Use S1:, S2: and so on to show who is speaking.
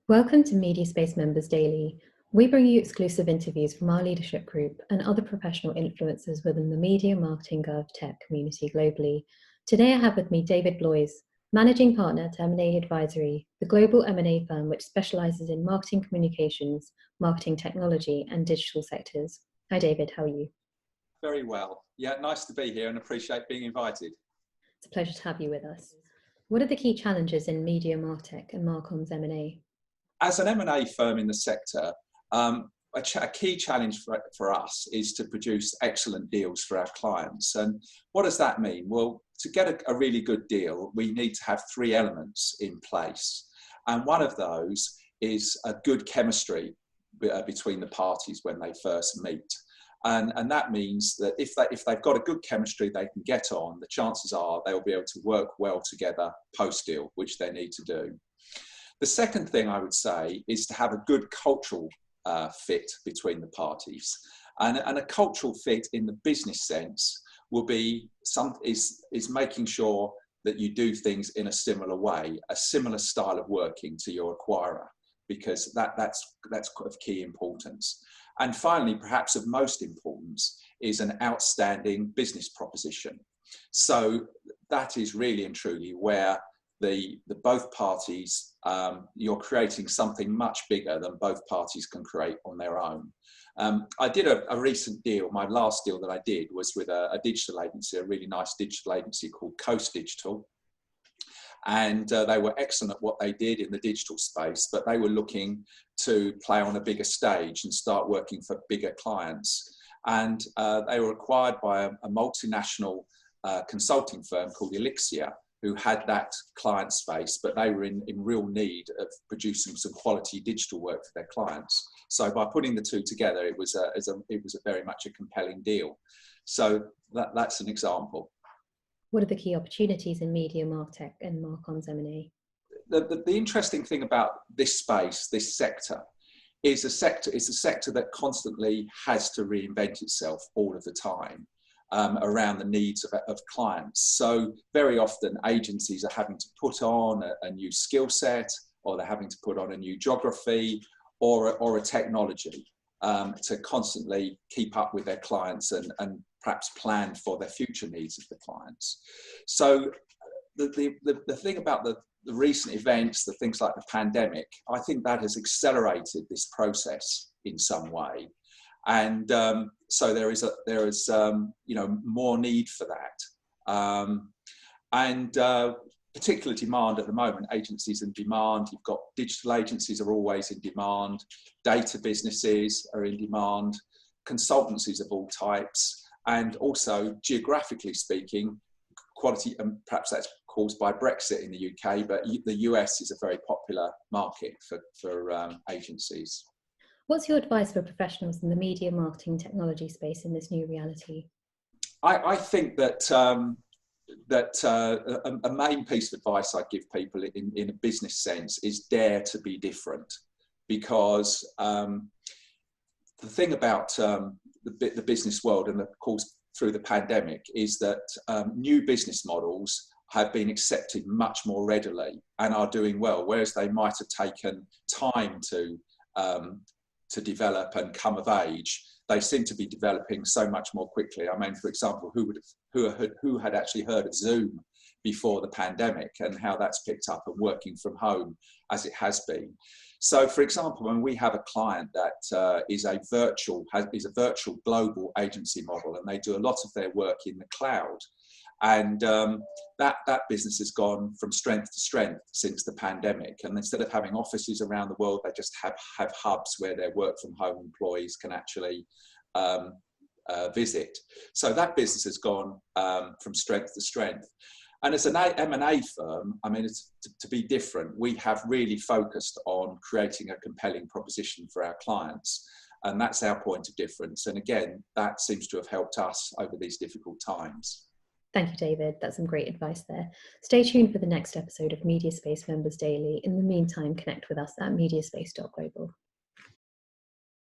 S1: Welcome to Mediaspace Members Daily. We bring you exclusive interviews from our leadership group and other professional influencers within the media, marketing, gov tech community globally. Today I have with me David Blois, Managing Partner at M&A Advisory, the global M&A firm which specialises in marketing communications, marketing technology and digital sectors. Hi David, how are you?
S2: Very well. Yeah, nice to be here and appreciate being invited.
S1: It's a pleasure to have you with us. What are the key challenges in media, martech and Marcom's M&A?
S2: As an M&A firm in the sector, a key challenge for us is to produce excellent deals for our clients. And what does that mean? Well, to get a really good deal, we need to have three elements in place. And one of those is a good chemistry between the parties when they first meet. And that means that if they've got a good chemistry, they can get on, the chances are they'll be able to work well together post-deal, which they need to do. The second thing I would say is to have a good cultural fit between the parties. And a cultural fit in the business sense will be is making sure that you do things in a similar way, a similar style of working to your acquirer, because that's of key importance. And finally, perhaps of most importance, is an outstanding business proposition. So that is really and truly where the both parties, you're creating something much bigger than both parties can create on their own. I did a recent deal. My last deal that I did was with a digital agency, a really nice digital agency called Coast Digital. And they were excellent at what they did in the digital space, but they were looking to play on a bigger stage and start working for bigger clients. And they were acquired by a multinational consulting firm called Elixir, who had that client space, but they were in real need of producing some quality digital work for their clients. So by putting the two together, it was a very much a compelling deal. So that's an example.
S1: What are the key opportunities in media, martech and Marcom's M&A?
S2: The interesting thing about this space, this sector, is a sector that constantly has to reinvent itself all of the time. Around the needs of clients. So very often agencies are having to put on a new skill set, or they're having to put on a new geography or a technology to constantly keep up with their clients and perhaps plan for their future needs of the clients. So the thing about the recent events, the things like the pandemic, I think that has accelerated this process in some way. And so there is more need for that, and particular demand at the moment. Agencies in demand. You've got digital agencies are always in demand. Data businesses are in demand. Consultancies of all types, and also geographically speaking, quality. And perhaps that's caused by Brexit in the UK, but the US is a very popular market for agencies.
S1: What's your advice for professionals in the media, marketing, technology space in this new reality?
S2: I think that a main piece of advice I give people in a business sense is dare to be different, because the thing about the business world, and of course through the pandemic, is that new business models have been accepted much more readily and are doing well, whereas they might have taken time to develop and come of age. They seem to be developing so much more quickly. I mean, for example, who had actually heard of Zoom before the pandemic, and how that's picked up and working from home as it has been. So, for example, when we have a client that is a virtual global agency model, and they do a lot of their work in the cloud, and that business has gone from strength to strength since the pandemic. And instead of having offices around the world, they just have hubs where their work from home employees can actually visit. So that business has gone from strength to strength. And as an M&A firm, I mean, to be different, we have really focused on creating a compelling proposition for our clients. And that's our point of difference. And again, that seems to have helped us over these difficult times.
S1: Thank you, David. That's some great advice there. Stay tuned for the next episode of Mediaspace Members Daily. In the meantime, connect with us at mediaspace.global.